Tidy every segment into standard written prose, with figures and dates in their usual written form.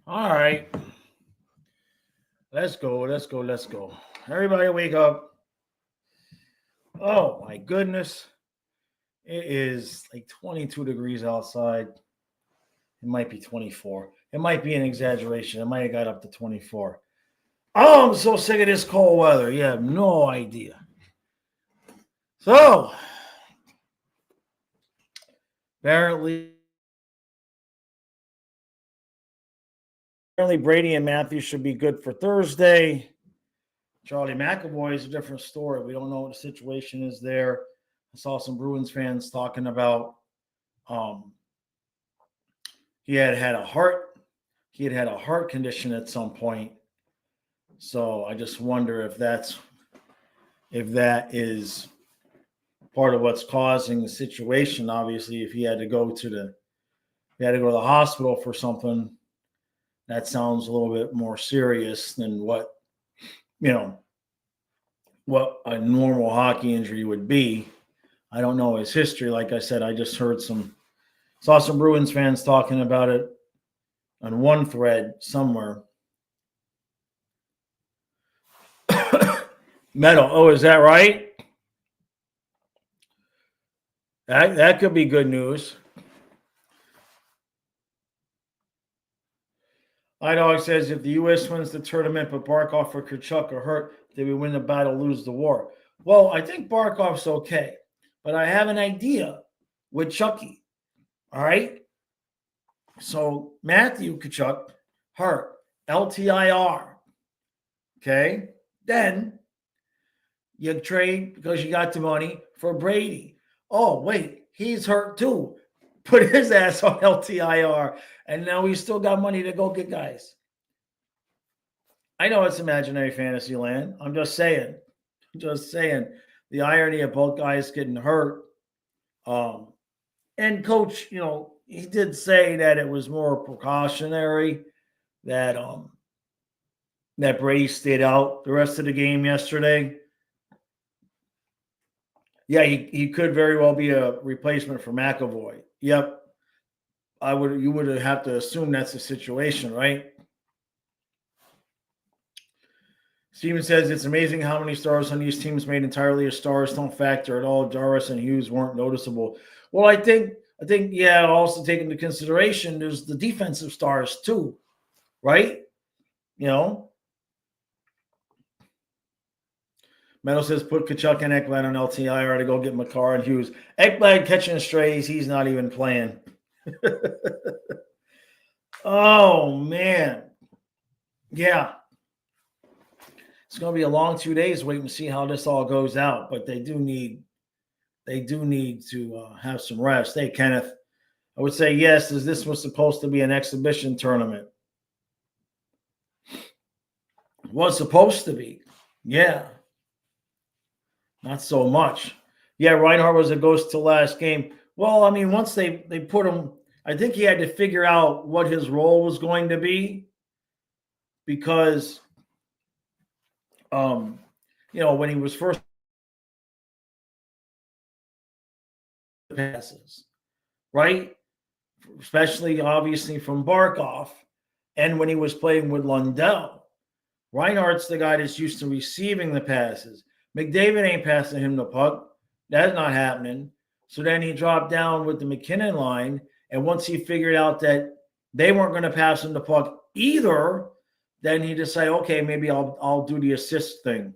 All right. Let's go. Let's go. Let's go. Everybody wake up. Oh my goodness. It is like 22 degrees outside. It might be 24. It might be an exaggeration. It might have got up to 24. Oh, I'm so sick of this cold weather. You have no idea. So, apparently, Brady and Matthews should be good for Thursday. Charlie McAvoy is a different story. We don't know what the situation is there. I saw some Bruins fans talking about um, he had a heart condition at some point. So I just wonder if that is part of what's causing the situation. Obviously, if he had to go to the hospital for something, that sounds a little bit more serious than you know what a normal hockey injury would be. I don't know his history. Like I said, I just saw some Bruins fans talking about it on one thread somewhere. Metal. Oh, is that right? That could be good news. iDog says if the U.S. wins the tournament, but Barkov or Kachuk are hurt, did we win the battle, lose the war? Well, I think Barkov's okay, but I have an idea with Chucky. All right. So Matthew Kachuk hurt, LTIR. Okay. Then you trade because you got the money for Brady. Oh, wait, he's hurt too. Put his ass on LTIR, and now we still got money to go get guys. I know it's imaginary fantasy land. I'm just saying. The irony of both guys getting hurt. And coach, he did say that it was more precautionary that that Brady stayed out the rest of the game yesterday. Yeah, he could very well be a replacement for McAvoy. Yep. You would have to assume that's the situation, right? Steven says it's amazing how many stars on these teams made entirely as stars don't factor at all. Jarvis and Hughes weren't noticeable. Well, I think yeah, also take into consideration there's the defensive stars too, right? Metal says put Kachuk and Ekblad on LTIR to go get McCarr and Hughes. Ekblad catching strays, he's not even playing. Oh man. Yeah. It's going to be a long 2 days waiting to see how this all goes out, but they do need to have some rest. Hey, Kenneth, I would say yes, as this was supposed to be an exhibition tournament. It was supposed to be. Yeah. Not so much. Yeah, Reinhardt was a ghost till last game. Well, I mean, once they put him, I think he had to figure out what his role was going to be because when he was first passes, right? Especially obviously from Barkov, and when he was playing with Lundell. Reinhardt's the guy that's used to receiving the passes. McDavid ain't passing him the puck. That's not happening. So then he dropped down with the McKinnon line, and once he figured out that they weren't going to pass him the puck either, then he decided, okay, maybe I'll do the assist thing.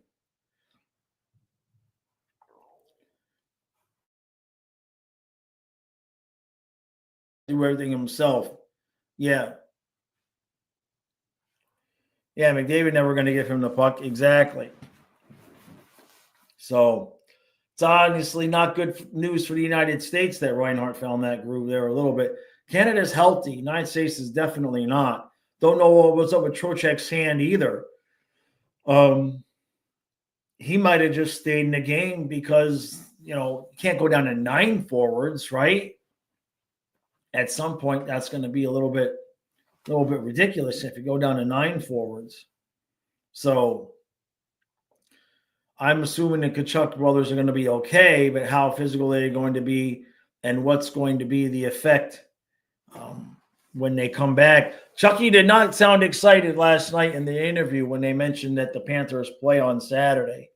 Do everything himself. Yeah. Yeah, McDavid never going to give him the puck. Exactly. So it's obviously not good news for the United States that Reinhardt found that groove there a little bit. Canada's healthy. United States is definitely not. Don't know what's up with Trocheck's hand either. He might have just stayed in the game because, you can't go down to 9 forwards, right? At some point, that's going to be a little bit ridiculous if you go down to 9 forwards. So I'm assuming the Kachuk brothers are going to be okay, but how physical they're going to be and what's going to be the effect when they come back. Chucky did not sound excited last night in the interview when they mentioned that the Panthers play on Saturday.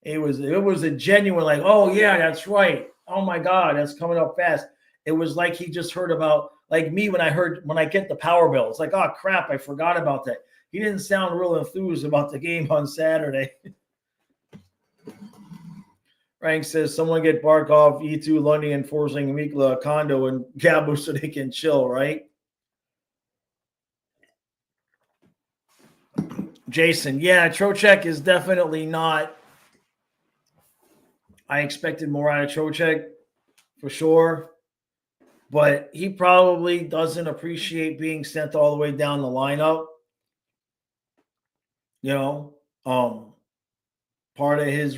It was a genuine like, oh yeah, that's right. Oh my God, that's coming up fast. It was like he just heard about, like me when I get the power bill. It's like, oh crap, I forgot about that. He didn't sound real enthused about the game on Saturday. Frank says, someone get Barkov, E2, Lundy, and forcing Mikla, Kondo, and Gabu so they can chill, right? Jason, yeah, Trocheck is definitely not. I expected more out of Trocheck for sure, but he probably doesn't appreciate being sent all the way down the lineup. You know, part of the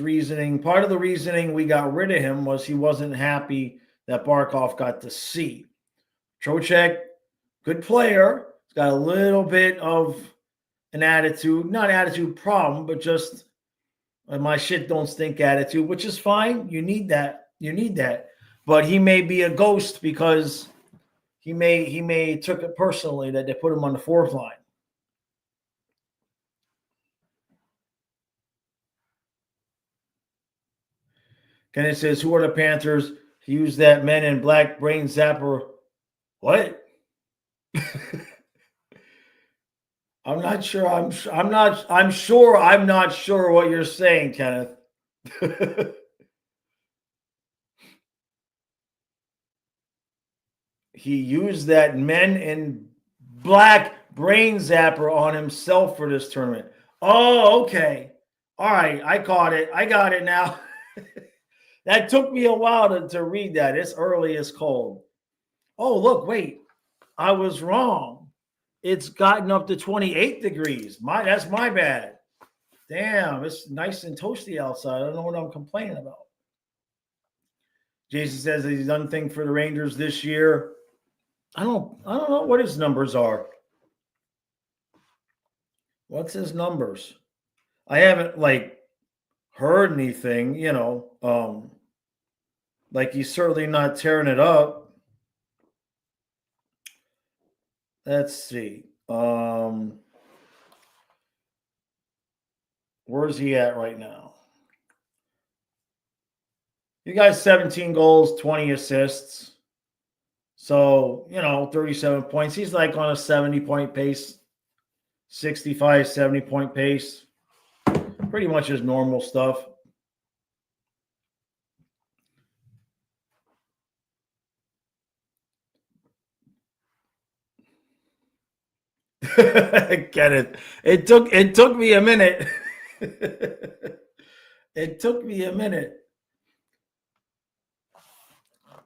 reasoning we got rid of him was he wasn't happy that Barkov got to see. Trocheck, good player. He's got a little bit of an attitude, not attitude problem, but just my shit don't stink attitude, which is fine. You need that. But he may be a ghost because he may took it personally that they put him on the fourth line. Kenneth says, who are the Panthers? He used that Men in Black brain zapper. What? I'm not sure. I'm not sure what you're saying, Kenneth. He used that Men in Black brain zapper on himself for this tournament. Oh, okay. All right. I caught it. I got it now. That took me a while to read that. It's early as cold. Oh, look, wait. I was wrong. It's gotten up to 28 degrees. That's my bad. Damn, it's nice and toasty outside. I don't know what I'm complaining about. Jason says that he's done thing for the Rangers this year. I don't know what his numbers are. What's his numbers? I haven't heard anything, like he's certainly not tearing it up. Let's see. Where's he at right now? He got 17 goals, 20 assists. So, 37 points. He's like on a 70-point pace, 65, 70-point pace. Pretty much his normal stuff. Get it. It took me a minute. It took me a minute.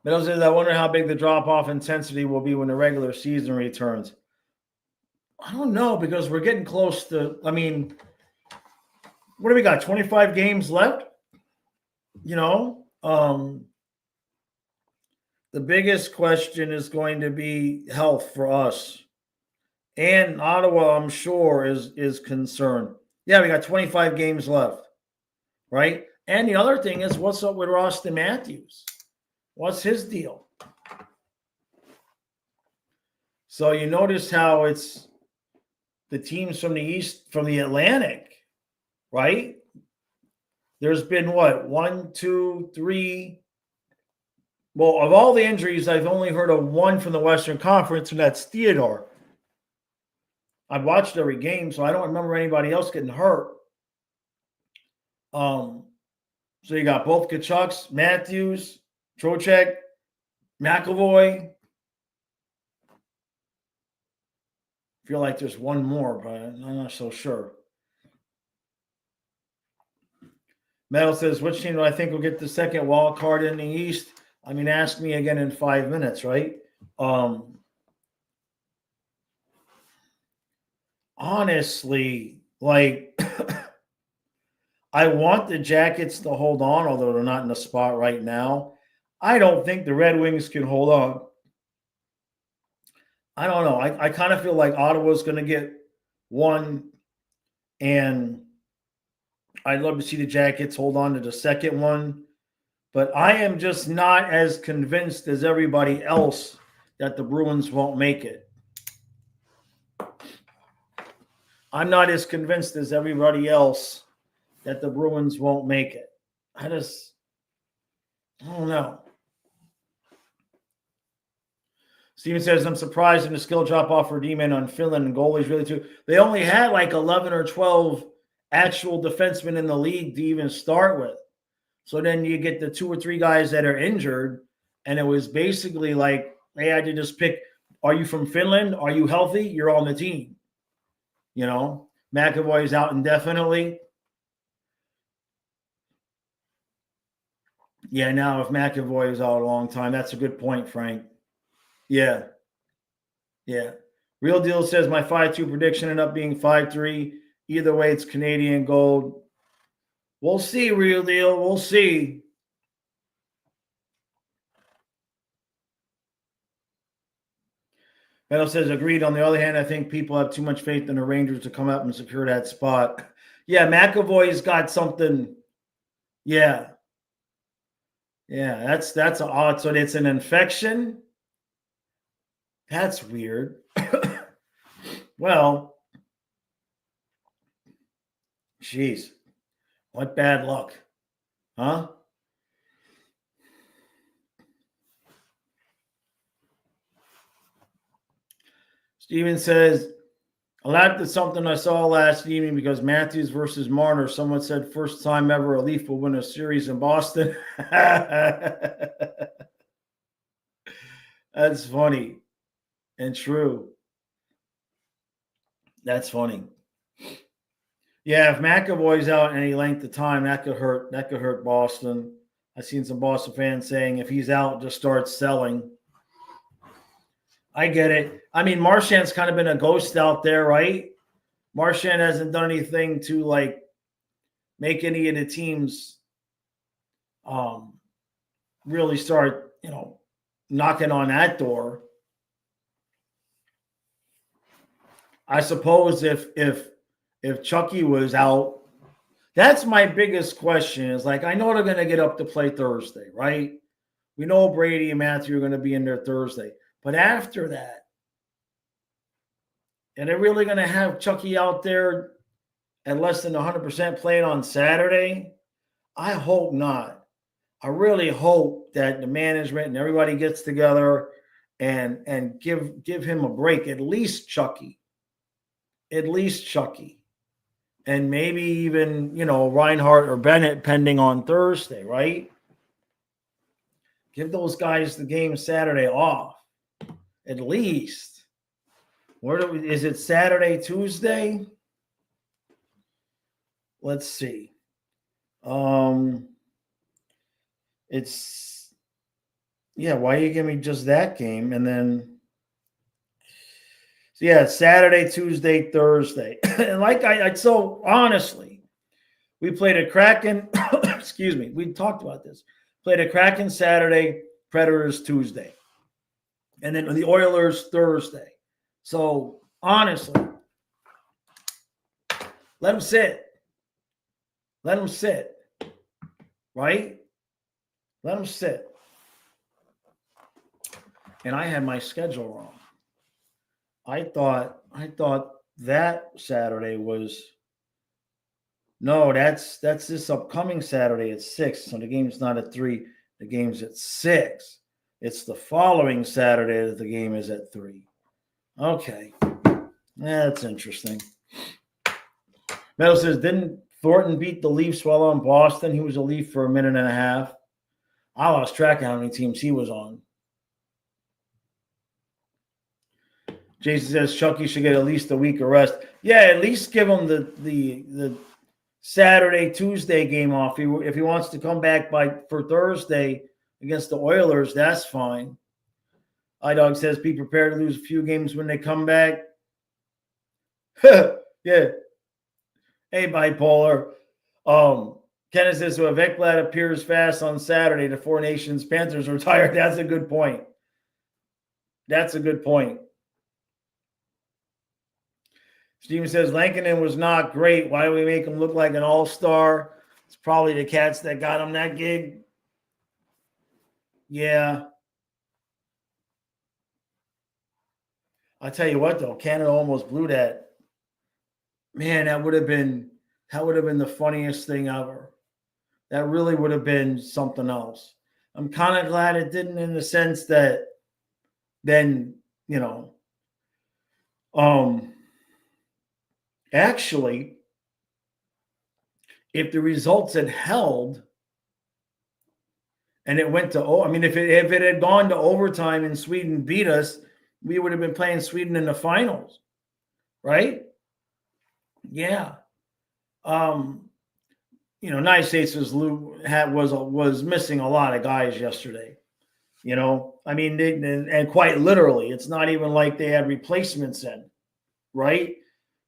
Middle says, I wonder how big the drop-off intensity will be when the regular season returns. I don't know, because we're getting close to, what do we got, 25 games left? The biggest question is going to be health for us. And Ottawa, I'm sure, is concerned. Yeah, we got 25 games left, right? And the other thing is, what's up with Austin Matthews? What's his deal? So you notice how it's the teams from the East, from the Atlantic, right? There's been what? 1, 2, 3. Well, of all the injuries, I've only heard of one from the Western Conference, and that's Theodore. I've watched every game, so I don't remember anybody else getting hurt. So you got both Kachucks, Matthews, Trocheck, McAvoy. I feel like there's one more, but I'm not so sure. Metal says, which team do I think will get the second wild card in the East? Ask me again in 5 minutes, right? Honestly, I want the Jackets to hold on, although they're not in the spot right now. I don't think the Red Wings can hold on. I don't know. I kind of feel like Ottawa's going to get one, and I'd love to see the Jackets hold on to the second one. But I am just not as convinced as everybody else that the Bruins won't make it. I'm not as convinced as everybody else that the Bruins won't make it. I don't know. Steven says, I'm surprised in the skill drop off for D-man on Finland and goalies really too. They only had like 11 or 12 actual defensemen in the league to even start with. So then you get the 2 or 3 guys that are injured. And it was basically like they had to just pick, are you from Finland? Are you healthy? You're on the team. You know, McAvoy's out indefinitely. Yeah, now if McAvoy is out a long time, that's a good point, Frank. Yeah. Yeah. Real Deal says my 5-2 prediction ended up being 5-3. Either way, it's Canadian gold. We'll see, Real Deal. We'll see. Meadow says, agreed. On the other hand, I think people have too much faith in the Rangers to come up and secure that spot. Yeah, McAvoy's got something. Yeah. Yeah, that's odd. So it's an infection? That's weird. Well, jeez. What bad luck. Huh? Steven says, I laughed at something I saw last evening because Matthews versus Marner, someone said first time ever a Leaf will win a series in Boston. That's funny and true. That's funny. Yeah, if McAvoy's out any length of time, that could hurt. That could hurt Boston. I've seen some Boston fans saying if he's out, just start selling. I get it. I mean, Marchand's kind of been a ghost out there, right? Marchand hasn't done anything to like make any of the teams really start, knocking on that door. I suppose if Chucky was out, that's my biggest question. Is like I know they're going to get up to play Thursday, right? We know Brady and Matthew are going to be in there Thursday, but after that, and they're really going to have Chucky out there at less than 100% playing on Saturday? I hope not. I really hope that the management and everybody gets together and give him a break. At least Chucky. And maybe even, Reinhardt or Bennett pending on Thursday, right? Give those guys the game Saturday off. At least. Is it Saturday, Tuesday? Let's see. Why you give me just that game? And then, Saturday, Tuesday, Thursday. And so honestly, we played a Kraken, excuse me, we talked about this. Played a Kraken Saturday, Predators Tuesday. And then the Oilers Thursday. So honestly, let them sit. Right? Let them sit. And I had my schedule wrong. I thought that Saturday was that's this upcoming Saturday at 6. So the game's not at 3. The game's at 6. It's the following Saturday that the game is at 3. Okay. That's interesting. Meadow says, didn't Thornton beat the Leafs while on Boston? He was a Leaf for a minute and a half. I lost track of how many teams he was on. Jason says Chucky should get at least a week of rest. Yeah, at least give him the Saturday, Tuesday game off. If he wants to come back for Thursday against the Oilers, that's fine. iDog says be prepared to lose a few games when they come back. Yeah. Hey, bipolar. Kenneth says, so if Ekblad appears fast on Saturday, the Four Nations Panthers are tired. That's a good point. Steven says, Lankinen was not great. Why do we make him look like an all-star? It's probably the Cats that got him that gig. Yeah. I tell you what, though, Canada almost blew that. Man, that would have been the funniest thing ever. That really would have been something else. I'm kind of glad it didn't, in the sense that then, you know, um, actually, if the results had held and it went to, I mean, if it had gone to overtime and Sweden beat us, we would have been playing Sweden in the finals, right? Yeah. Um, United States was missing a lot of guys yesterday. I mean, and quite literally, it's not even like they had replacements in, right?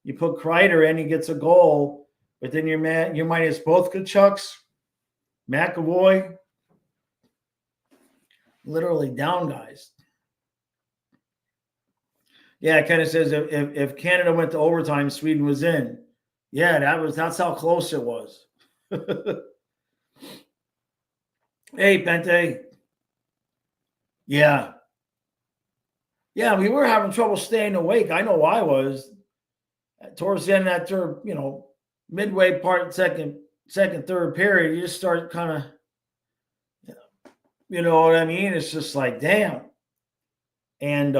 You put Kreider in, he gets a goal, but then you're minus both Kachucks, McAvoy, literally down guys. Yeah, it kind of says if Canada went to overtime, Sweden was in. Yeah, that's how close it was. Hey, Pente. Yeah. Yeah, we were having trouble staying awake. I know I was. Towards the end of that midway part, second, third period, you just start kind of, you know what I mean? It's just like, damn. And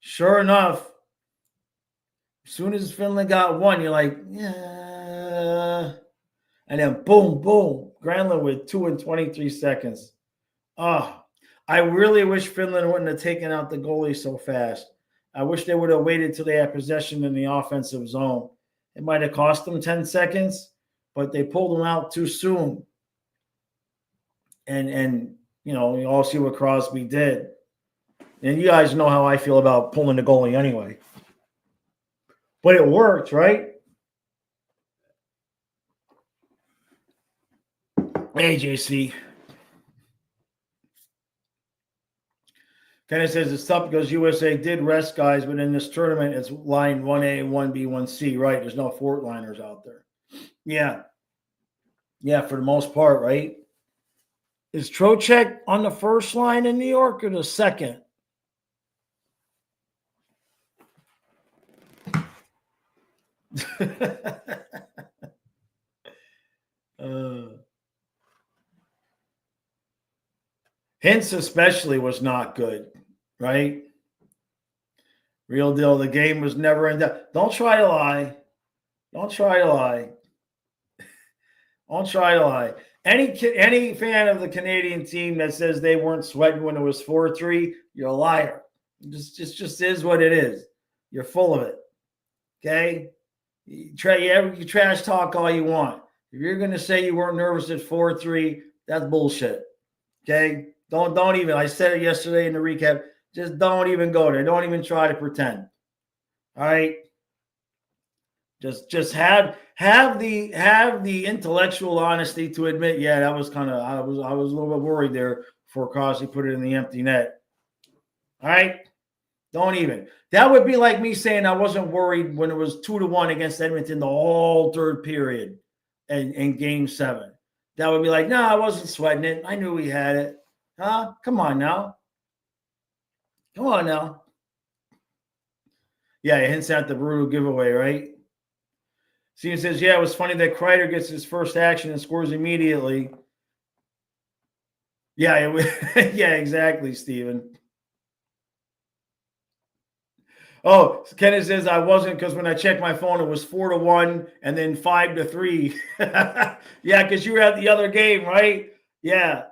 sure enough, as soon as Finland got one, you're like, yeah. And then boom, boom, Granlund with 2 and 23 seconds. Oh, I really wish Finland wouldn't have taken out the goalie so fast. I wish they would have waited till they had possession in the offensive zone. It might have cost them 10 seconds, but they pulled them out too soon. And you all see what Crosby did. And you guys know how I feel about pulling the goalie anyway. But it worked, right? Hey, JC. Kind of says it's tough because USA did rest guys, but in this tournament, it's line 1A, 1B, 1C, right? There's no Fort liners out there. Yeah. Yeah, for the most part, right? Is Trocheck on the first line in New York or the second? Hintz especially was not good, right? Real deal. The game was never in doubt. Don't try to lie. Don't try to lie. Don't try to lie. Any fan of the Canadian team that says they weren't sweating when it was 4-3, you're a liar. It just is what it is. You're full of it. Okay? You trash talk all you want. If you're going to say you weren't nervous at 4-3, that's bullshit. Okay? Don't even. I said it yesterday in the recap. Just don't even go there. Don't even try to pretend. All right? Just have the intellectual honesty to admit, yeah, that was kind of I was a little bit worried there before Crosby put it in the empty net. All right? Don't even. That would be like me saying I wasn't worried when it was 2-1 against Edmonton the whole third period in Game 7. That would be like, no, I wasn't sweating it. I knew we had it. Huh? Come on now. Come on now. Yeah, it hints at the brutal giveaway, right? Steven says, yeah, it was funny that Kreider gets his first action and scores immediately. Yeah, yeah, exactly, Steven. Oh, Kenneth says I wasn't because when I checked my phone, it was 4-1 and then 5-3. Yeah, because you were at the other game, right? Yeah.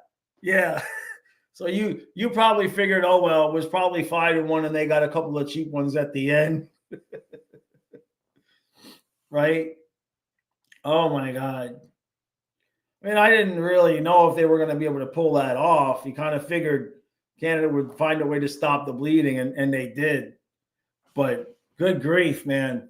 So you probably figured, oh well, it was probably 5-1 and they got a couple of cheap ones at the end. Right? Oh my God. I mean, I didn't really know if they were going to be able to pull that off. You kind of figured Canada would find a way to stop the bleeding, and they did. But good grief, man.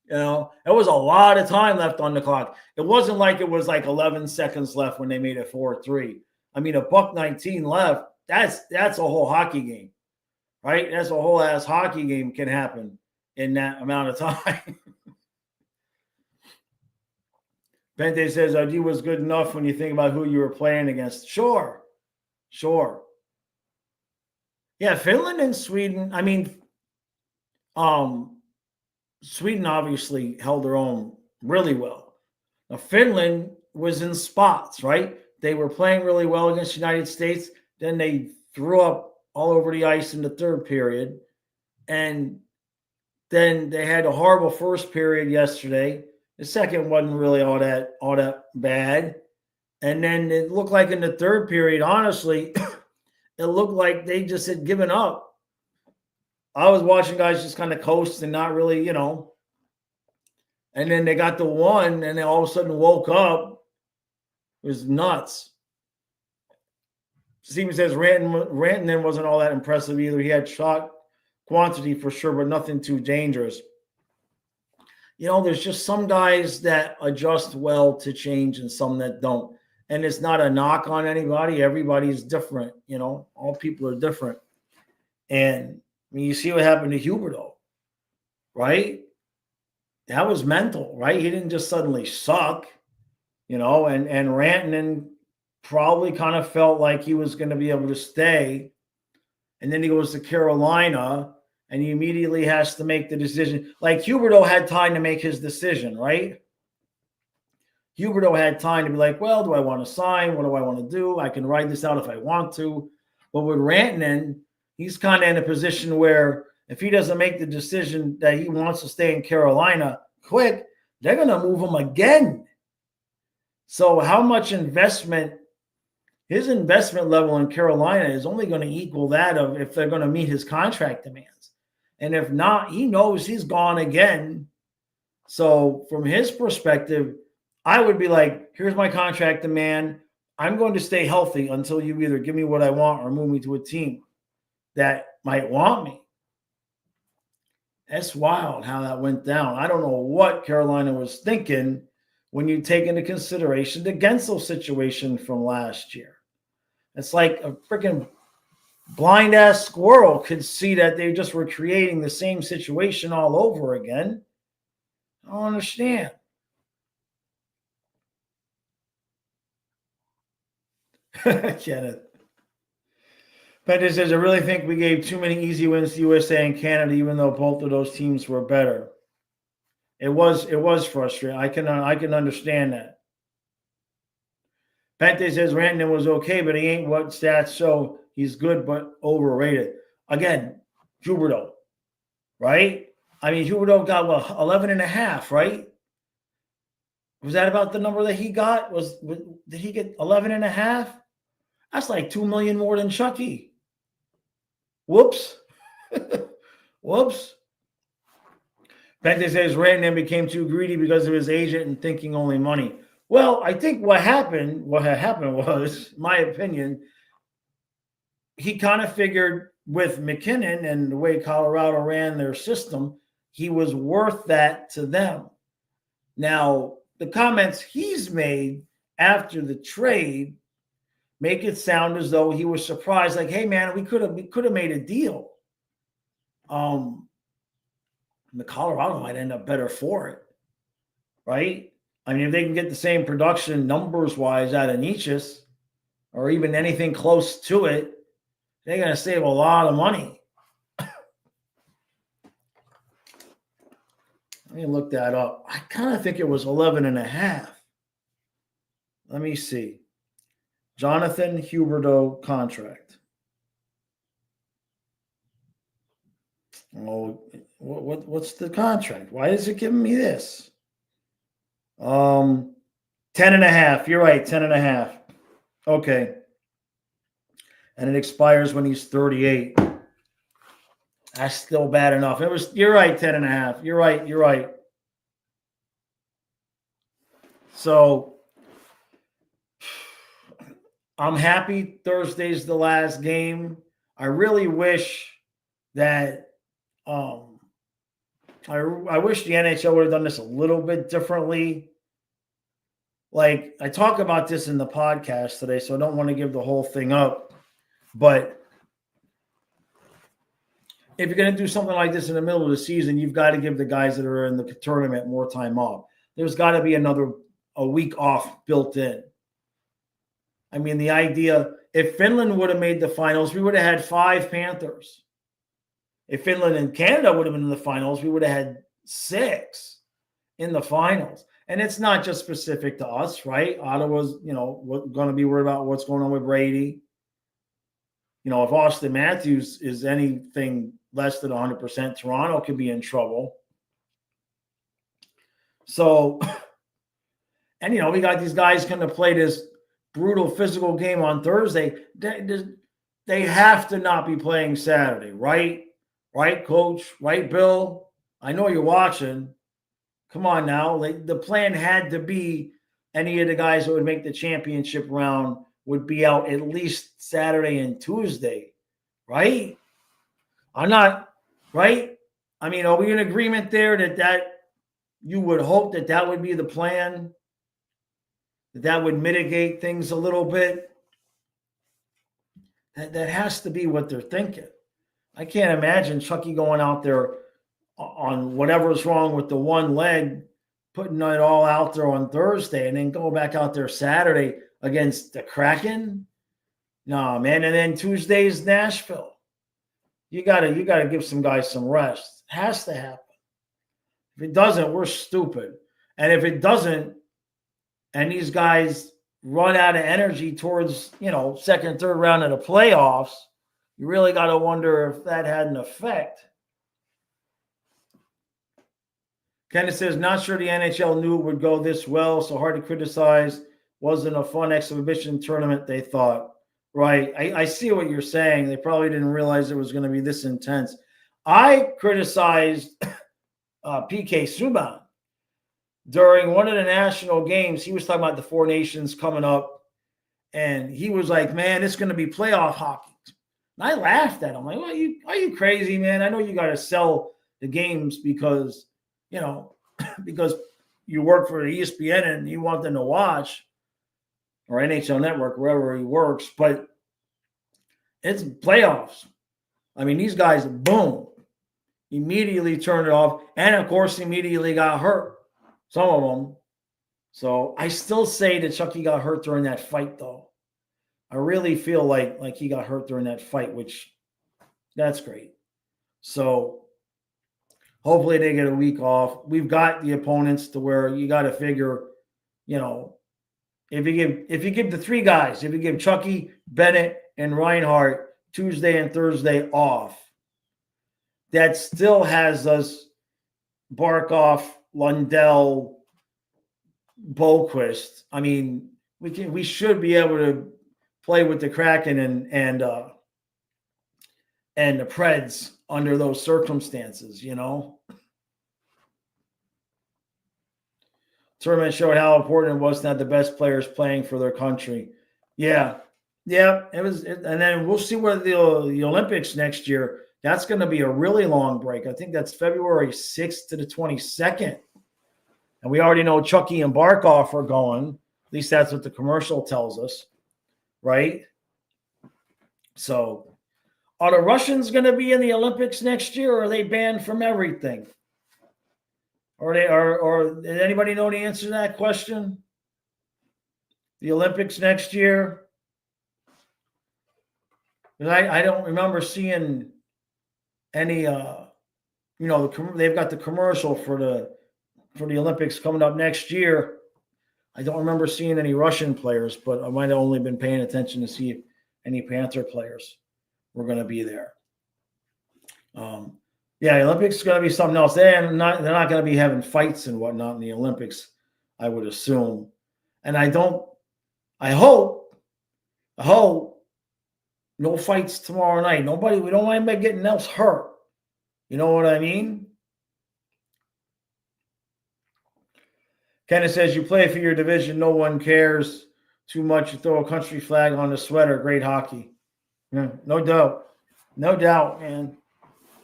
There was a lot of time left on the clock. It wasn't like it was like 11 seconds left when they made it 4-3. I mean, $1:19 left. That's a whole hockey game, right? That's a whole ass hockey game can happen in that amount of time. Bente says ID was good enough when you think about who you were playing against. Sure. Yeah, Finland and Sweden. I mean, Sweden obviously held their own really well. Now, Finland was in spots, right? They were playing really well against the United States. Then they threw up all over the ice in the third period. And then they had a horrible first period yesterday. The second wasn't really all that bad. And then it looked like in the third period, honestly, it looked like they just had given up. I was watching guys just kind of coast and not really, and then they got the one and they all of a sudden woke up. It was nuts. Steven says Rantanen wasn't all that impressive either. He had shot quantity for sure, but nothing too dangerous. There's just some guys that adjust well to change and some that don't. And it's not a knock on anybody. Everybody's different. All people are different. And you see what happened to Huberdeau, right? That was mental, right? He didn't just suddenly suck, and Rantanen probably kind of felt like he was going to be able to stay. And then he goes to Carolina and he immediately has to make the decision. Like Huberdeau had time to make his decision, right? Huberdeau had time to be like, well, do I want to sign? What do I want to do? I can ride this out if I want to. But with Rantanen, he's kind of in a position where if he doesn't make the decision that he wants to stay in Carolina quick, they're going to move him again. So how much his investment level in Carolina is only going to equal that of if they're going to meet his contract demands. And if not, he knows he's gone again. So from his perspective, I would be like, here's my contract demand. I'm going to stay healthy until you either give me what I want or move me to a team that might want me. That's wild how that went down. I don't know what Carolina was thinking when you take into consideration the Gensel situation from last year. It's like a freaking blind-ass squirrel could see that they just were creating the same situation all over again. I don't understand. Kenneth. Penta says, I really think we gave too many easy wins to USA and Canada, even though both of those teams were better. It was frustrating. I can understand that. Pente says Rantanen was okay, but he ain't what stats show. He's good, but overrated. Again, Huberdeau, right? I mean, Huberdeau got 11.5, right? Was that about the number that he got? Did he get 11.5? That's like $2 million more than Chucky. Whoops. Whoops. Pente says Rantanen became too greedy because of his agent and thinking only money. Well, I think what happened was, my opinion, he kind of figured with McKinnon and the way Colorado ran their system, he was worth that to them. Now, the comments he's made after the trade make it sound as though he was surprised, like, hey, man, we could have made a deal. The Colorado might end up better for it, right? I mean, if they can get the same production numbers-wise out of Nichas or even anything close to it, they're going to save a lot of money. Let me look that up. I kind of think it was 11.5. Let me see. Jonathan Huberdeau contract. Oh, what's the contract? Why is it giving me this? 10.5. You're right, 10.5. Okay. And it expires when he's 38. That's still bad enough. You're right, 10.5. You're right. So I'm happy Thursday's the last game. I really wish that I wish the NHL would have done this a little bit differently. Like, I talk about this in the podcast today, so I don't want to give the whole thing up. But if you're going to do something like this in the middle of the season, you've got to give the guys that are in the tournament more time off. There's got to be a week off built in. I mean, the idea, if Finland would have made the finals, we would have had 5 Panthers. If Finland and Canada would have been in the finals, we would have had 6 in the finals. And it's not just specific to us, right? Ottawa's, going to be worried about what's going on with Brady. If Austin Matthews is anything less than 100%, Toronto could be in trouble. So, and, we got these guys going to play this brutal physical game on Thursday. They have to not be playing Saturday, right? Right, Coach? Right, Bill? I know you're watching. Come on now. The plan had to be any of the guys that would make the championship round would be out at least Saturday and Tuesday, right? I'm not, right? I mean, are we in agreement there that you would hope that would be the plan? That would mitigate things a little bit? That has to be what they're thinking. I can't imagine Chucky going out there on whatever's wrong with the one leg, putting it all out there on Thursday, and then go back out there Saturday against the Kraken. No, man. And then Tuesday's Nashville. You gotta give some guys some rest. It has to happen. If it doesn't, we're stupid. And if it doesn't, and these guys run out of energy towards, second, third round of the playoffs, you really got to wonder if that had an effect. Kenneth says, not sure the NHL knew it would go this well, so hard to criticize. Wasn't a fun exhibition tournament, they thought. Right. I see what you're saying. They probably didn't realize it was going to be this intense. I criticized PK Subban during one of the national games. He was talking about the Four Nations coming up, and he was like, man, it's going to be playoff hockey. And I laughed at him. Like, well, are you crazy, man? I know you got to sell the games because, because you work for ESPN and you want them to watch, or NHL Network, wherever he works, but it's playoffs. I mean, these guys, boom, immediately turned it off, and of course, immediately got hurt, some of them. So I still say that Chucky got hurt during that fight, though. I really feel like he got hurt during that fight, which that's great. So hopefully they get a week off. We've got the opponents to where you got to figure, if you give the three guys, if you give Chucky, Bennett, and Reinhart Tuesday and Thursday off, that still has us Barkov, Lundell, Boquist. I mean, we should be able to play with the Kraken and the Preds under those circumstances, Tournament showed how important it was to have the best players playing for their country. Yeah, it was. And then we'll see where the Olympics next year. That's going to be a really long break. I think that's February 6th to the 22nd. And we already know Chucky and Barkov are going. At least that's what the commercial tells us, right? So are the Russians going to be in the Olympics next year, or are they banned from everything? Or did anybody know the answer to that question? The Olympics next year? I don't remember seeing any. They've got the commercial for the Olympics coming up next year. I don't remember seeing any Russian players, but I might have only been paying attention to see if any Panther players were going to be there. Yeah, the Olympics is going to be something else. They're not going to be having fights and whatnot in the Olympics, I would assume. And I hope no fights tomorrow night. We don't want anybody getting else hurt. You know what I mean? Kenneth says, you play for your division, no one cares too much. You throw a country flag on the sweater, great hockey. Yeah, no doubt. No doubt, man.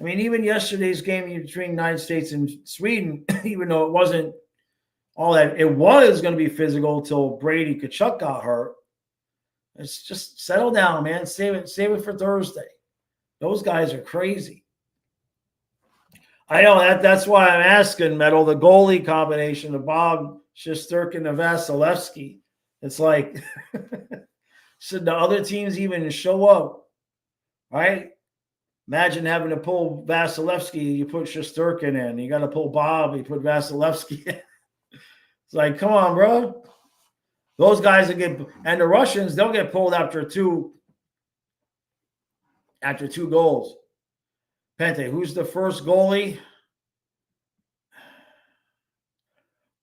I mean, even yesterday's game between the United States and Sweden, even though it wasn't all that, it was going to be physical until Brady Tkachuk got hurt. It's just settle down, man. Save it for Thursday. Those guys are crazy. I know that's why I'm asking, Metal, the goalie combination of Bob Shesterkin and Vasilevsky. It's like, should the other teams even show up? Right? Imagine having to pull Vasilevsky, you put Shesterkin in. You got to pull Bob, you put Vasilevsky in. It's like, come on, bro. Those guys will get, and the Russians, they'll get pulled after two goals. Pente, who's the first goalie?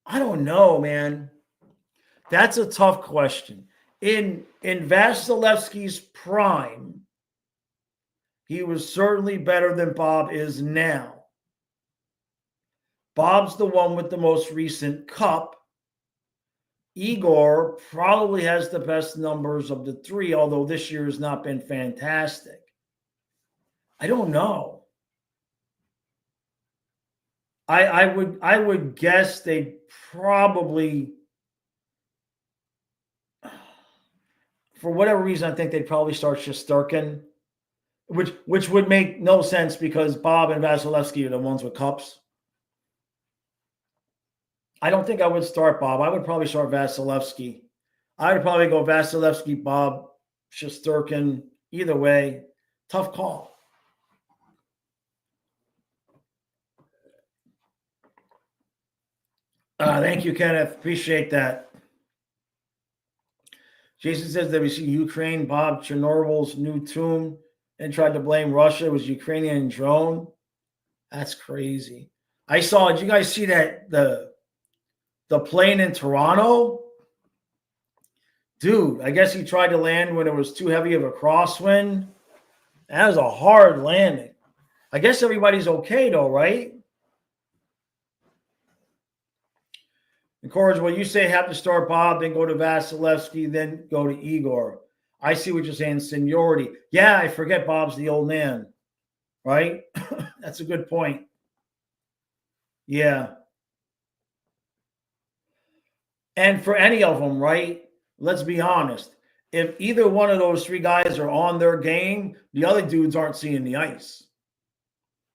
I don't know, man. That's a tough question. In Vasilevsky's prime, he was certainly better than Bob is now. Bob's the one with the most recent cup. Igor probably has the best numbers of the three, although this year has not been fantastic. I don't know. I would guess they probably, for whatever reason, I think they'd probably start Shesterkin, which would make no sense because Bob and Vasilevsky are the ones with cups. I don't think I would start Bob. I would probably start Vasilevsky. I would probably go Vasilevsky, Bob, Shesterkin. Either way, tough call. Thank you, Kenneth. Appreciate that. Jason says that we see Ukraine, Bob Chernobyl's new tomb, and tried to blame Russia. It was Ukrainian drone. That's crazy. I saw, did you guys see that the plane in Toronto? Dude, I guess he tried to land when it was too heavy of a crosswind. That was a hard landing. I guess everybody's okay though, right? Incorrigible, you say have to start Bob, then go to Vasilevsky, then go to Igor. I see what you're saying, seniority. Yeah, I forget Bob's the old man, right? That's a good point. Yeah. And for any of them, right? Let's be honest. If either one of those three guys are on their game, the other dudes aren't seeing the ice.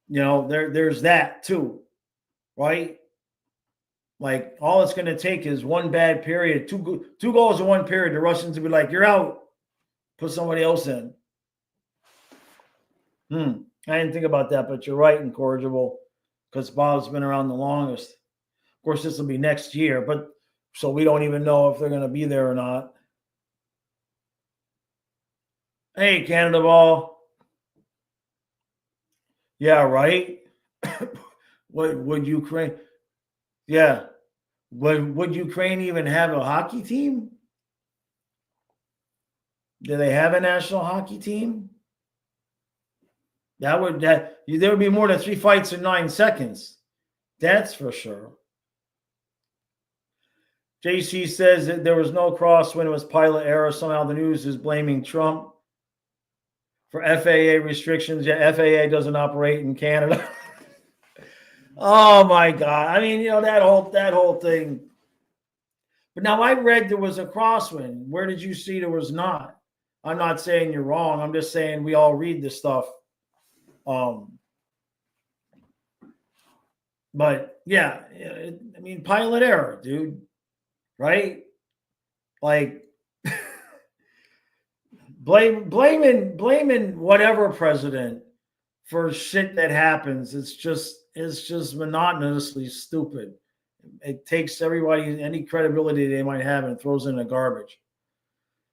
You know, there's that too, right? Like, all it's going to take is one bad period, two goals in one period. The Russians will be like, you're out. Put somebody else in. I didn't think about that, but you're right, Incorrigible, because Bob's been around the longest. Of course, this will be next year, but so we don't even know if they're going to be there or not. Hey, Canada Ball. Yeah, right? Would Ukraine... Yeah. Would Ukraine even have a hockey team? Do they have a national hockey team? There would be more than 3 fights in 9 seconds. That's for sure. JC says that there was no crosswind. It was pilot error. Somehow the news is blaming Trump for FAA restrictions. Yeah, FAA doesn't operate in Canada. Oh my God. I mean, you know, that whole thing. But now I read there was a crosswind. Where did you see there was not? I'm not saying you're wrong. I'm just saying we all read this stuff. But yeah, I mean, pilot error, dude. Right? Like blaming whatever president for shit that happens. It's just monotonously stupid. It takes everybody any credibility they might have and throws in the garbage.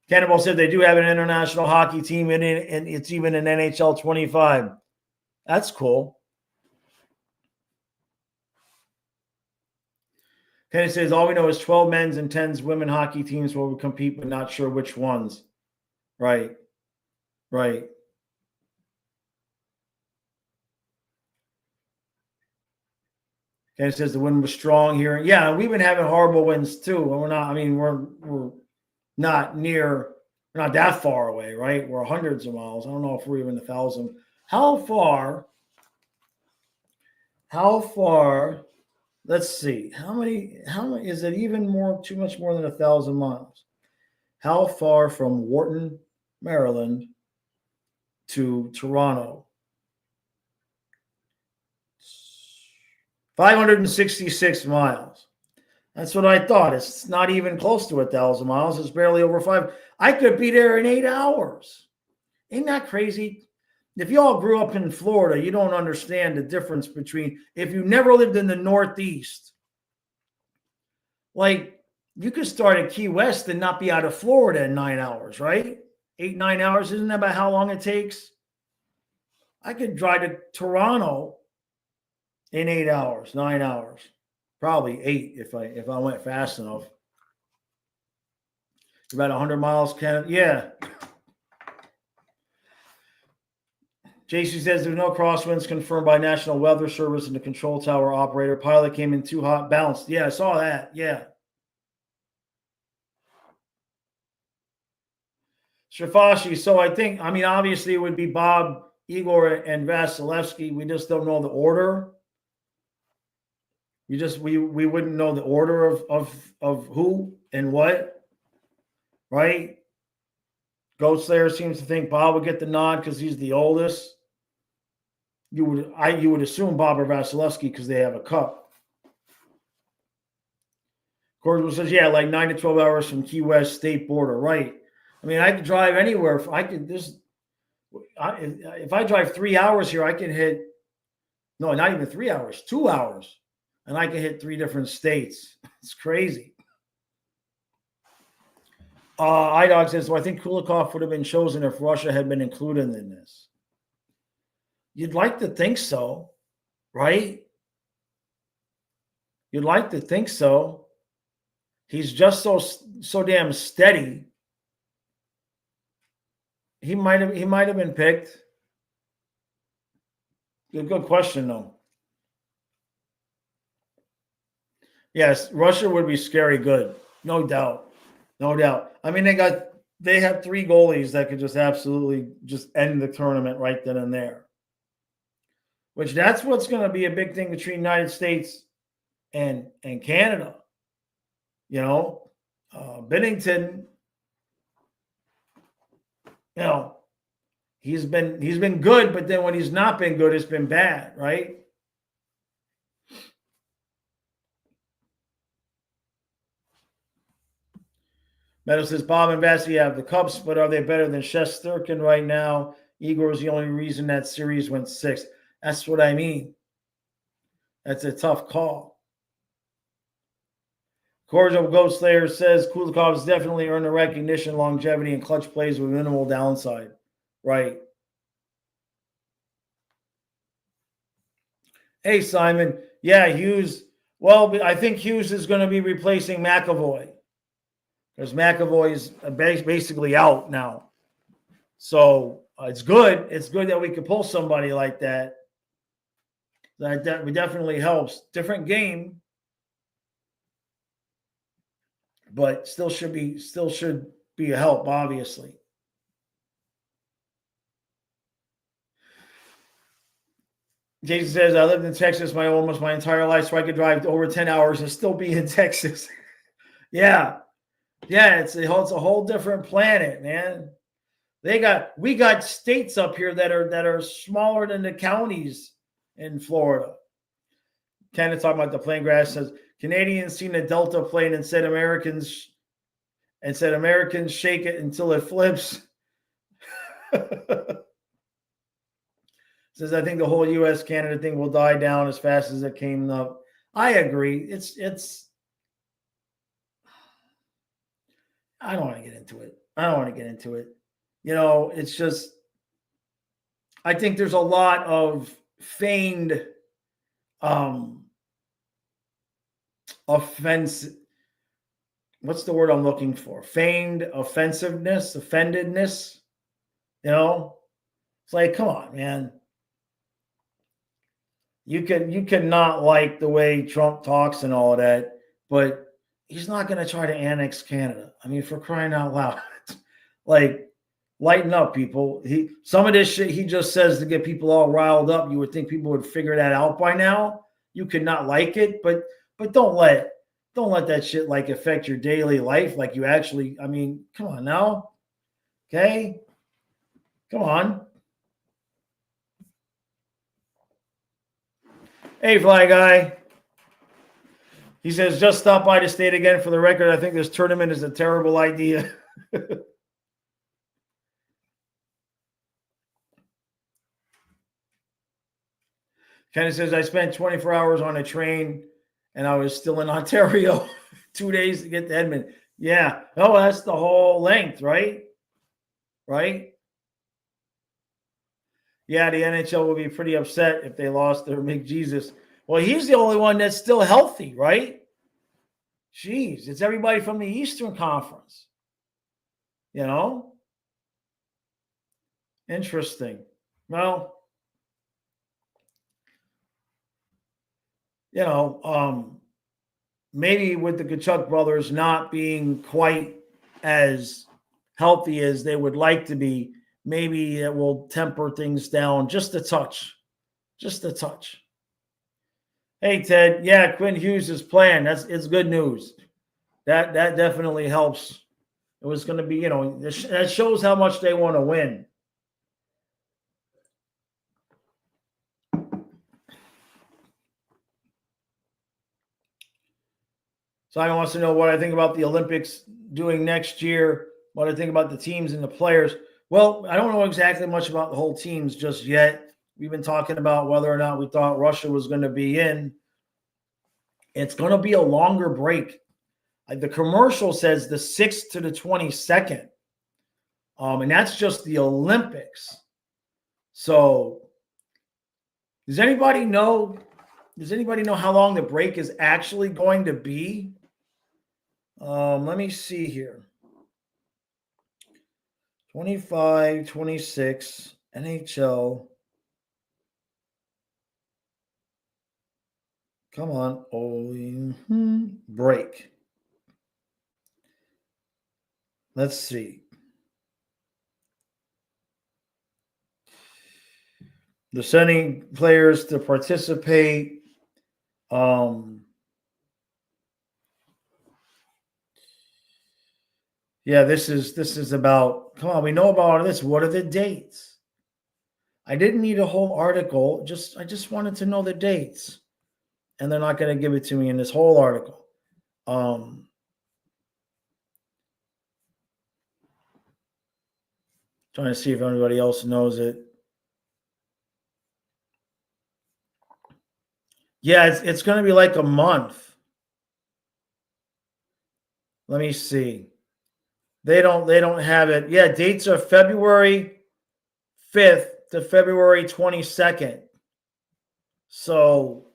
Cannibal said they do have an international hockey team and it's even an NHL 25. That's cool. Kenny says all we know is 12 men's and 10 women hockey teams will compete, but not sure which ones. Right. Kenny says the wind was strong here. Yeah, we've been having horrible winds too. And we're not near, we're not that far away, right? We're hundreds of miles. I don't know if we're even 1,000. How far? Let's see. How many is it even more, too much more than 1,000 miles? How far from Wharton, Maryland to Toronto? 566 miles. That's what I thought. It's not even close to 1,000 miles. It's barely over 5. I could be there in 8 hours. Ain't that crazy? if you all grew up in Florida, you don't understand the difference between if you never lived in the Northeast. Like, you could start at Key West and not be out of Florida in 9 hours, right? 8, 9 hours. Isn't that about how long it takes? I could drive to Toronto in 8 hours, 9 hours, probably 8 if I went fast enough. About 100 miles, Canada. Yeah. JC says there's no crosswinds confirmed by National Weather Service and the control tower operator. Pilot came in too hot, bounced. Yeah, I saw that. Yeah. Shafashi. So I think, obviously it would be Bob, Igor, and Vasilevsky. We just don't know the order. We wouldn't know the order of who and what, right? Goat Slayer seems to think Bob would get the nod because he's the oldest. You would assume Bob or Vasilevsky because they have a cup. Cordial says, yeah, like 9 to 12 hours from Key West state border, right? I could drive anywhere. If I drive 3 hours here, I can hit, no, not even 3 hours, 2 hours, and I can hit 3 different states. It's crazy. iDog says, so I think Kulikov would have been chosen if Russia had been included in this. You'd like to think so, right? You'd like to think so. He's just so damn steady. He might have been picked. Good question, though. Yes, Russia would be scary good. No doubt. No doubt. They have 3 goalies that could just absolutely just end the tournament right then and there. Which that's what's going to be a big thing between United States and Canada. Binnington, he's been good, but then when he's not been good, it's been bad, right? Meadow says, Bob and Vassy have the Cups, but are they better than Shesterkin right now? Igor is the only reason that series went 6. That's what I mean. That's a tough call. Cordial Ghost Slayer says Kulikov has definitely earned the recognition, longevity, and clutch plays with minimal downside. Right. Hey, Simon. Yeah, Hughes. Well, I think Hughes is going to be replacing McAvoy because McAvoy is basically out now. So it's good. It's good that we could pull somebody like that. That definitely helps. Different game, but still should be a help, obviously. Jason says, I lived in Texas almost my entire life, so I could drive over 10 hours and still be in Texas. Yeah. Yeah, it's a whole different planet, man. We got states up here that are smaller than the counties in Florida. Canada talking about the plane grass says Canadians seen a Delta plane and said Americans shake it until it flips. Says I think the whole U.S. Canada thing will die down as fast as it came up. I agree. It's. I don't want to get into it. It's just. I think there's a lot of feigned offense. What's the word I'm looking for? Feigned offensiveness, offendedness. It's like, come on, man. You can not like the way Trump talks and all of that, but he's not going to try to annex Canada. For crying out loud. Like, lighten up, people. Some of this shit he just says to get people all riled up. You would think people would figure that out by now. You could not like it, but don't let that shit like affect your daily life. Like you actually, come on now. Okay? Come on. Hey, Fly Guy. He says, just stop by the state again for the record. I think this tournament is a terrible idea. Kenny says, I spent 24 hours on a train and I was still in Ontario 2 days to get to Edmonton. Yeah. Oh, that's the whole length, right? Right? Yeah, the NHL will be pretty upset if they lost their McJesus. Well, he's the only one that's still healthy, right? Jeez, it's everybody from the Eastern Conference. You know? Interesting. Well, maybe with the Kachuk brothers not being quite as healthy as they would like to be, maybe it will temper things down just a touch. Just a touch. Hey, Ted. Yeah, Quinn Hughes is playing. It's good news. That definitely helps. It was going to be, that shows how much they want to win. Simon wants to know what I think about the Olympics doing next year, what I think about the teams and the players. Well, I don't know exactly much about the whole teams just yet. We've been talking about whether or not we thought Russia was going to be in. It's going to be a longer break. The commercial says the 6th to the 22nd. And that's just the Olympics. So does anybody know how long the break is actually going to be? Let me see here. 25, 26, NHL. Come on. Break. Let's see. They're sending players to participate. Yeah, this is about, come on, we know about all this. What are the dates? I didn't need a whole article. I just wanted to know the dates. And they're not going to give it to me in this whole article. Trying to see if anybody else knows it. Yeah, it's going to be like a month. Let me see. They don't have it. Yeah, dates are February 5th to February 22nd. So,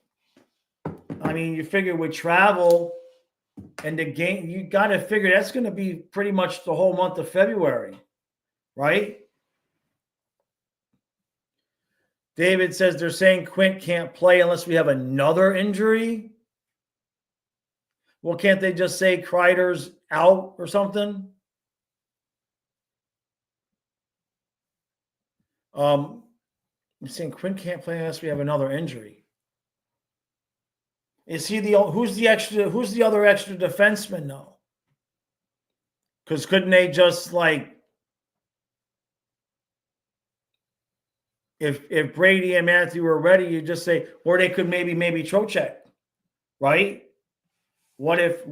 I mean, you figure with travel and the game, you got to figure that's going to be pretty much the whole month of February, right? David says they're saying Quint can't play unless we have another injury. Well, can't they just say Kreider's out or something? I'm saying Quint can't play unless we have another injury. Is he who's the other extra defenseman though? Because couldn't they just if Brady and Matthew were ready, you just say, or they could maybe Trocheck, right? What if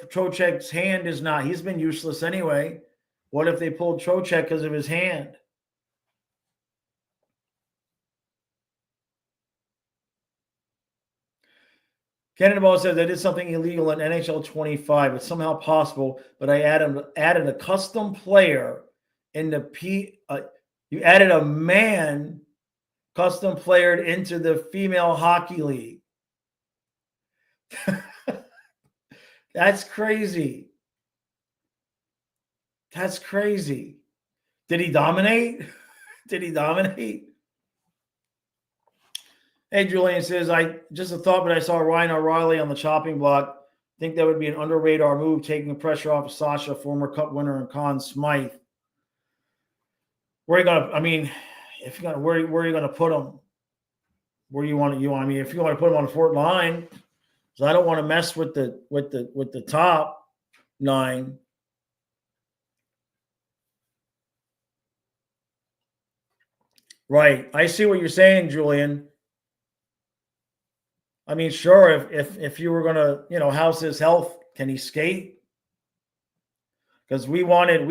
Trocheck's hand is not? He's been useless anyway. What if they pulled Trocheck because of his hand? Cannonball says I did something illegal in NHL 25. It's somehow possible, but I added a custom player in the you added a man custom player into the female hockey league. That's crazy. That's crazy. Did he dominate? Did he dominate? Hey, Julian says, just a thought, but I saw Ryan O'Reilly on the chopping block. I think that would be an under radar move, taking the pressure off of Sasha, former Cup winner, and Conn Smythe. Where are you gonna? I mean, if you're gonna, where are you gonna put him? Where you want? I mean, if you want to put him on the fourth line, so I don't want to mess with the top nine. Right. I see what you're saying, Julian. I mean, sure, if you were gonna, how's his health? Can he skate? Because we wanted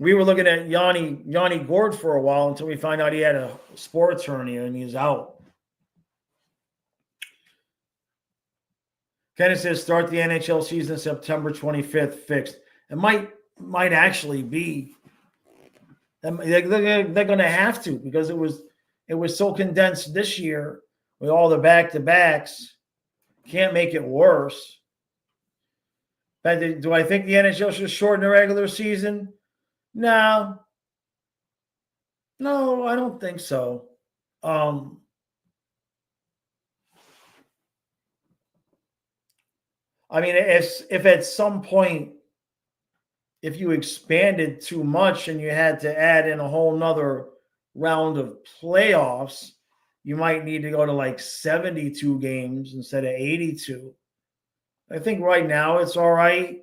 We were looking at Yanni Gord for a while until we found out he had a sports hernia and he's out. Kenneth says start the NHL season September 25th fixed. It might actually be. They're going to have to because it was so condensed this year with all the back-to-backs. Can't make it worse. But do I think the NHL should shorten the regular season? No, I don't think so. I mean, if at some point, if you expanded too much and you had to add in a whole nother round of playoffs, you might need to go to like 72 games instead of 82. I think right now it's all right.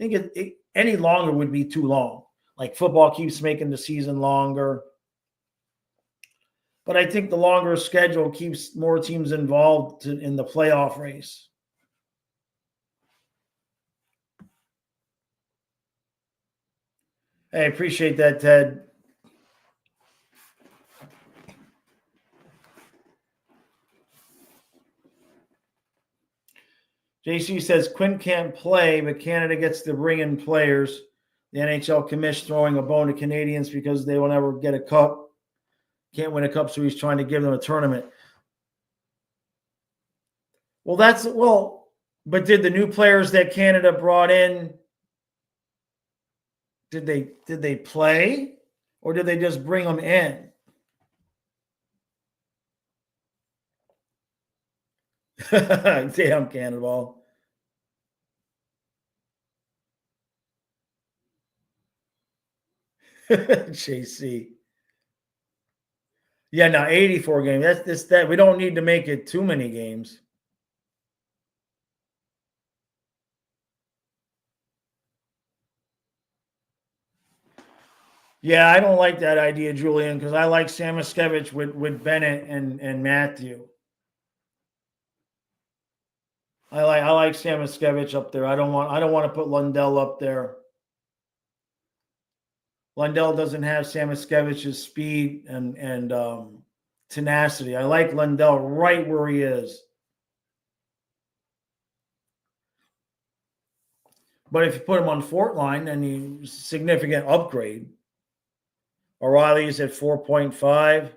I think any longer would be too long. Like football keeps making the season longer. But I think the longer schedule keeps more teams involved in the playoff race. I appreciate that, Ted. JC says Quinn can't play, but Canada gets to bring in players. The NHL commission throwing a bone to Canadians because they will never get a cup. Can't win a cup, so he's trying to give them a tournament. But did the new players that Canada brought in, did they play, or did they just bring them in? Damn, Cannonball. JC. Yeah, now 84 games. That we don't need to make it too many games. Yeah, I don't like that idea, Julian, because I like Samoskevich with Bennett and Matthew. I like Samoskevich up there. I don't want to put Lundell up there. Lundell doesn't have Samuskevich's speed and tenacity. I like Lundell right where he is. But if you put him on Fort Line, then you significant upgrade. O'Reilly's at 4.5.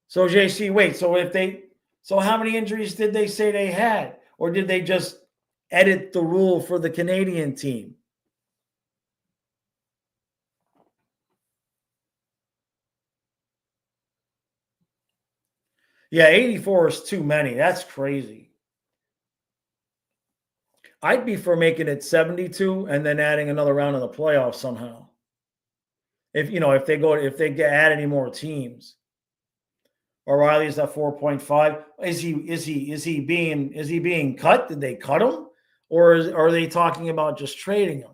So JC, wait. So how many injuries did they say they had, or did they just edit the rule for the Canadian team? Yeah, 84 is too many. That's crazy. I'd be for making it 72 and then adding another round of the playoffs somehow. If they add any more teams. O'Reilly's at 4.5. Is he being cut? Did they cut him? Or are they talking about just trading him?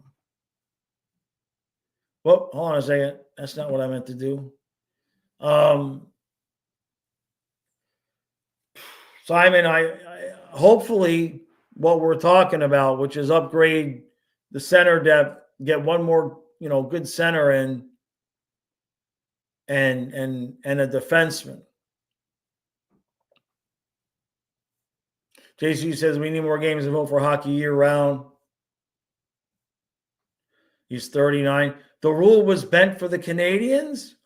Well, hold on a second. That's not what I meant to do. So I mean, I hopefully what we're talking about, which is upgrade the center depth, get one more, good center in, and a defenseman. JC says we need more games to vote for hockey year round. He's 39. The rule was bent for the Canadians?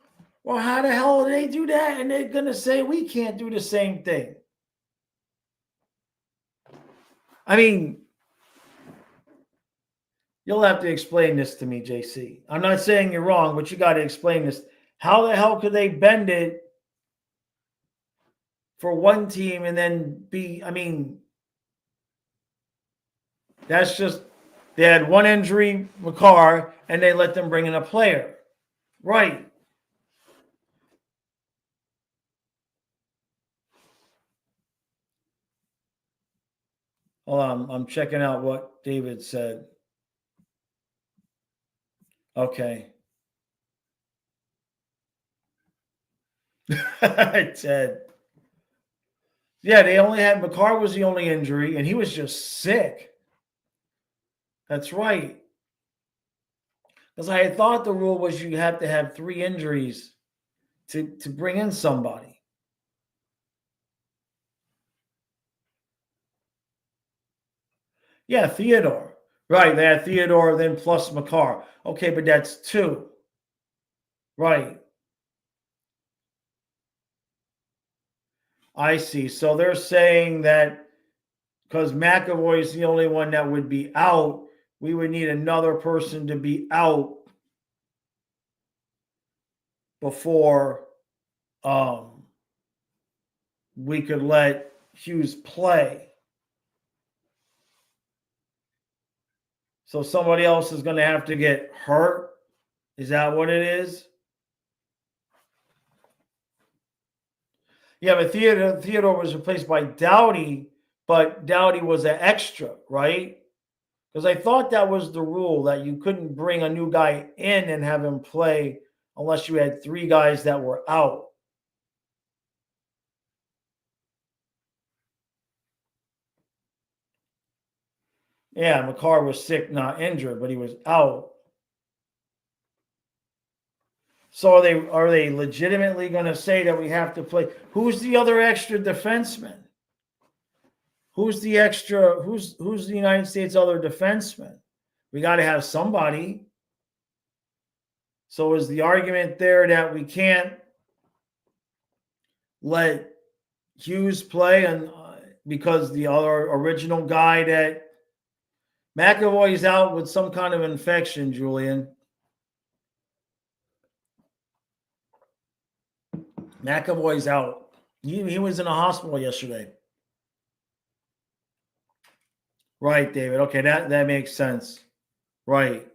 Well, how the hell do they do that? And they're going to say we can't do the same thing. I mean, you'll have to explain this to me, JC. I'm not saying you're wrong, but you got to explain this. How the hell could they bend it for one team and then that's just, they had one injury, McCarr, and they let them bring in a player. Right. Hold on, I'm checking out what David said. Okay. Ted. Yeah, they only had McCarr was the only injury, and he was just sick. That's right. Because I thought the rule was you have to have 3 injuries to bring in somebody. Yeah, Theodore. Right, they had Theodore, then plus McCarr. Okay, but that's 2. Right. I see. So they're saying that because McAvoy is the only one that would be out, we would need another person to be out before we could let Hughes play. So somebody else is going to have to get hurt. Is that what it is? Yeah, but Theodore was replaced by Doughty, but Doughty was an extra, right? Because I thought that was the rule that you couldn't bring a new guy in and have him play unless you had 3 guys that were out. Yeah, McCarr was sick, not injured, but he was out. So are they legitimately going to say that we have to play? Who's the other extra defenseman? Who's the extra? Who's the United States other defenseman? We got to have somebody. So is the argument there that we can't let Hughes play and because the other original guy that McAvoy's out with some kind of infection, Julian. McAvoy's out. He was in a hospital yesterday. Right, David. Okay, that makes sense. Right.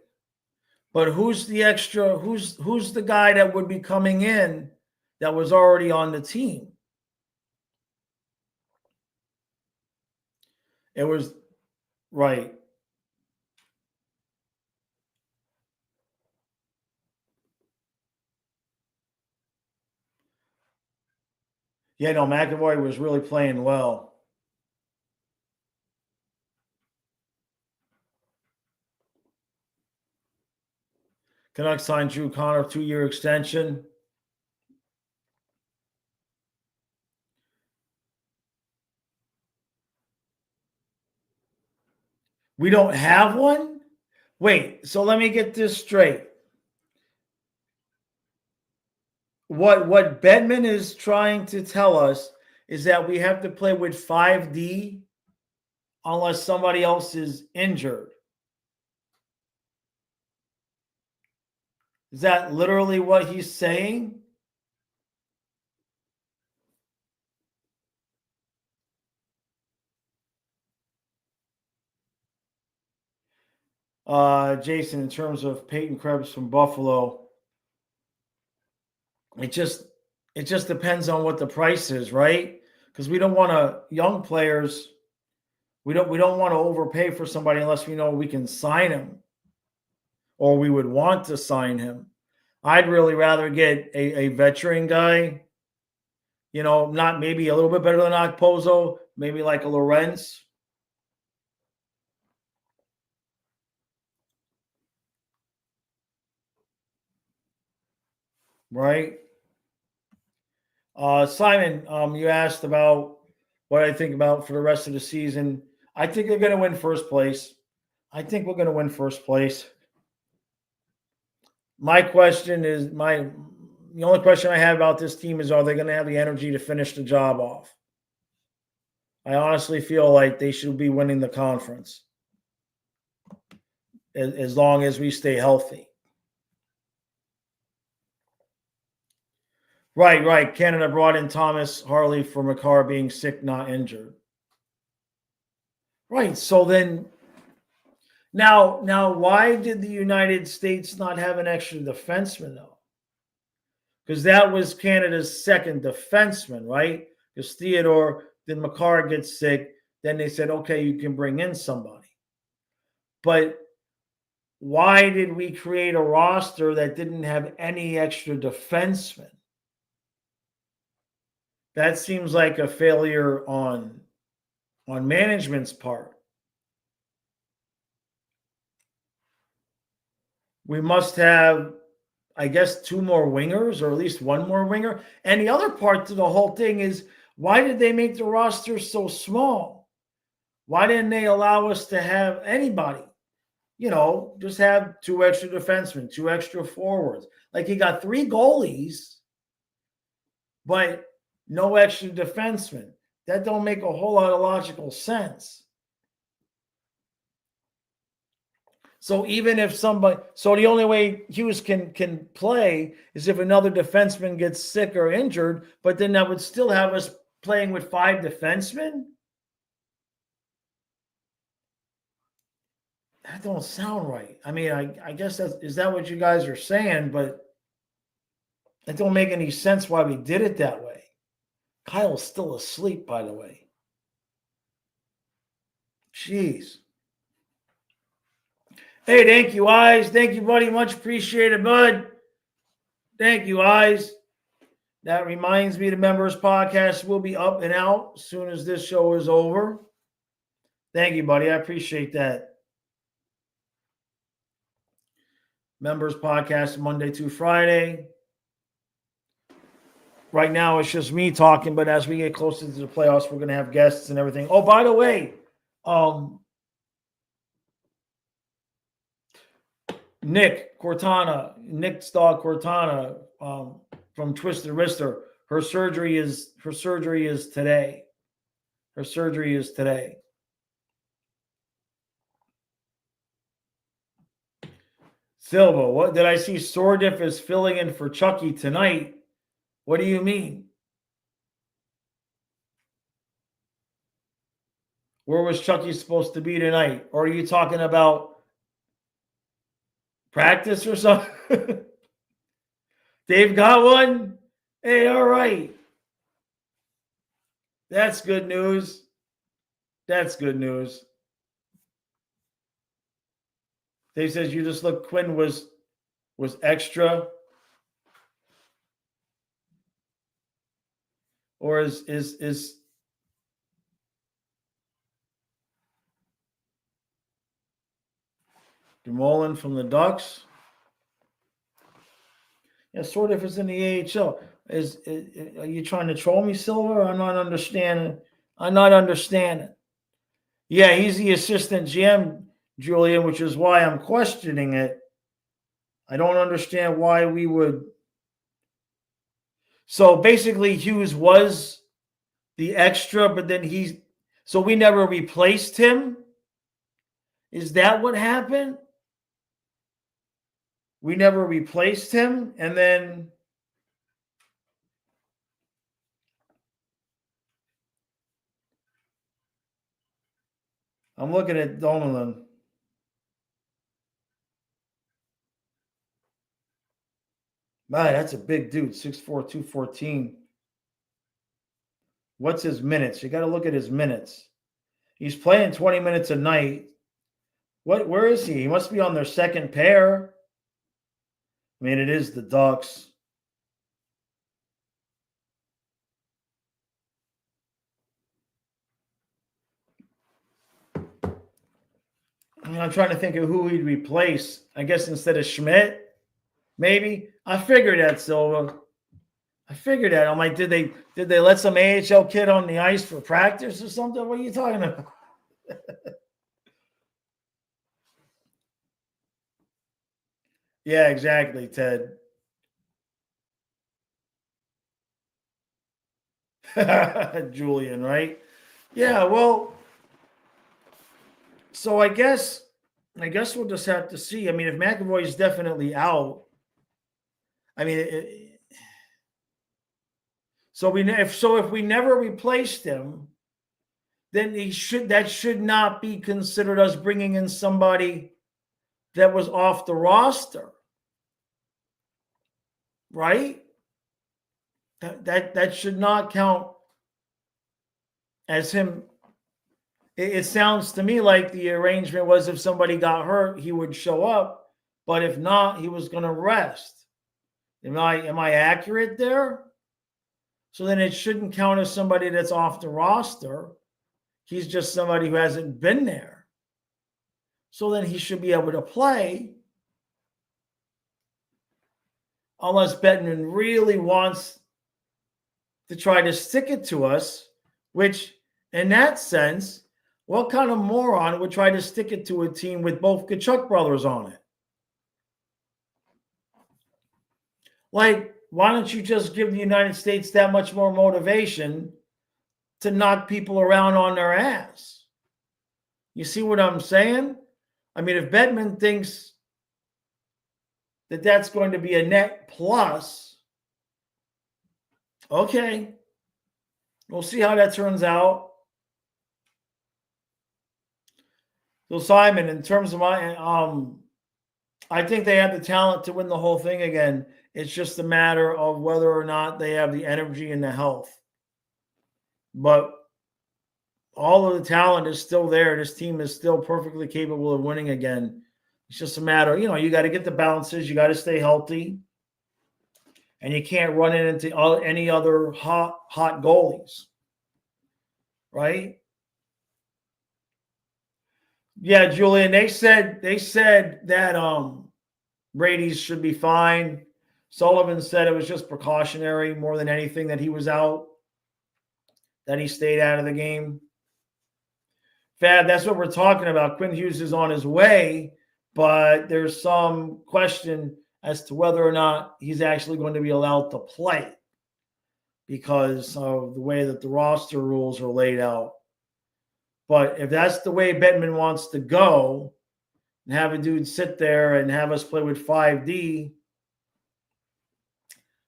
But who's the extra? Who's the guy that would be coming in that was already on the team? It was right. Yeah, no, McAvoy was really playing well. Canucks signed Drew Connor 2-year extension. We don't have one? Wait, so let me get this straight. What Bedman is trying to tell us is that we have to play with 5D unless somebody else is injured. Is that literally what he's saying? Jason, in terms of Peyton Krebs from Buffalo, it just depends on what the price is, right? Because we don't want to young players. We don't want to overpay for somebody unless we know we can sign him, or we would want to sign him. I'd really rather get a veteran guy. You know, not maybe a little bit better than Okposo, maybe like a Lorenz. Right? Simon, you asked about what I think about for the rest of the season. I think they're going to win first place. I think we're going to win first place. My question is the only question I have about this team is, are they going to have the energy to finish the job off? I honestly feel like they should be winning the conference as long as we stay healthy. Right. Canada brought in Thomas Harley for McCarr being sick, not injured. Right. So then, now, why did the United States not have an extra defenseman though? Because that was Canada's second defenseman, right? Because Theodore, then McCarr gets sick. Then they said, okay, you can bring in somebody. But why did we create a roster that didn't have any extra defensemen? That seems like a failure on management's part. we must have, I guess, two more wingers or at least one more winger. And the other part to the whole thing is, why did they make the roster so small? Why didn't they allow us to have anybody? Just have two extra defensemen, two extra forwards. Like, you got three goalies, but no extra defensemen. That don't make a whole lot of logical sense. So even if the only way Hughes can play is if another defenseman gets sick or injured, but then that would still have us playing with five defensemen? That don't sound right. I mean, I guess is that what you guys are saying, but it don't make any sense why we did it that way. Kyle's still asleep, by the way. Jeez. Hey, thank you, Eyes. Thank you, buddy. Much appreciated, bud. Thank you, Eyes. That reminds me, the members podcast will be up and out as soon as this show is over. Thank you, buddy. I appreciate that. Members podcast Monday through Friday. Right now, it's just me talking, but as we get closer to the playoffs, we're going to have guests and everything. Oh, by the way, Nick Dog Cortana from Twisted Wrister, her surgery is today. Her surgery is today. Silva, what did I see? Sordiff is filling in for Chucky tonight. What do you mean? Where was Chucky supposed to be tonight? Or are you talking about practice or something? Dave got one? Hey, all right. That's good news. That's good news. Dave says you just look, Quinn was extra. Or is Dumoulin from the Ducks? Yeah, sort of is in the AHL. Are you trying to troll me, Silver? I'm not understanding. Yeah, he's the assistant GM, Julian, which is why I'm questioning it. I don't understand why we would. So basically, Hughes was the extra, but then so we never replaced him. Is that what happened? We never replaced him, and then I'm looking at Donovan. Man, that's a big dude, 6'4", 214. What's his minutes? You got to look at his minutes. He's playing 20 minutes a night. Where is he? He must be on their second pair. I mean, it is the Ducks. I'm trying to think of who he'd replace. I guess instead of Schmidt, maybe. I figured that, Silva. I figured that. I'm like, did they let some AHL kid on the ice for practice or something? What are you talking about? Yeah, exactly, Ted. Julian, right? Yeah, well, so I guess we'll just have to see. I mean, if McAvoy is definitely out, I mean, if we never replaced him, then that should not be considered us bringing in somebody that was off the roster, right? That should not count as him. It sounds to me like the arrangement was if somebody got hurt, he would show up, but if not, he was going to rest. Am I accurate there? So then it shouldn't count as somebody that's off the roster. He's just somebody who hasn't been there. So then he should be able to play. unless Bettman really wants to try to stick it to us, which in that sense, what kind of moron would try to stick it to a team with both Kachuk brothers on it? Like, why don't you just give the United States that much more motivation to knock people around on their ass? You see what I'm saying? I mean, if Bettman thinks that that's going to be a net plus, okay, we'll see how that turns out. So, Simon, in terms of my, I think they have the talent to win the whole thing again. It's just a matter of whether or not they have the energy and the health. But all of the talent is still there. This team is still perfectly capable of winning again. It's just a matter, you got to get the bounces. You got to stay healthy. And you can't run it into any other hot goalies. Right? Yeah, Julian, they said that Brady's should be fine. Sullivan said it was just precautionary more than anything that he was out, that he stayed out of the game. Fab, that's what we're talking about. Quinn Hughes is on his way, but there's some question as to whether or not he's actually going to be allowed to play because of the way that the roster rules are laid out. But if that's the way Bettman wants to go and have a dude sit there and have us play with 5D,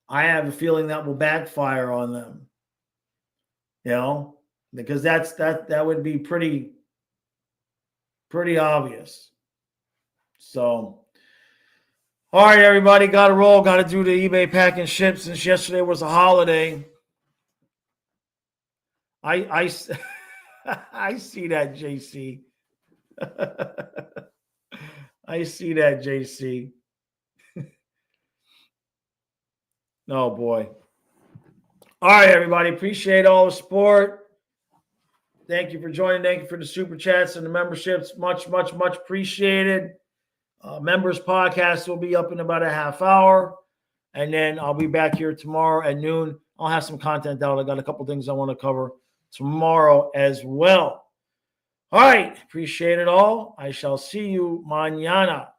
I have a feeling that will backfire on them. Because that would be pretty obvious. So, all right, everybody, got to roll. Got to do the eBay pack and ship since yesterday was a holiday. I see that, JC. I see that, JC. Oh, boy. All right, everybody. Appreciate all the support. Thank you for joining. Thank you for the super chats and the memberships. Much, much, much appreciated. Members podcast will be up in about a half hour. And then I'll be back here tomorrow at noon. I'll have some content out. I got a couple things I want to cover tomorrow as well. All right. Appreciate it all. I shall see you mañana.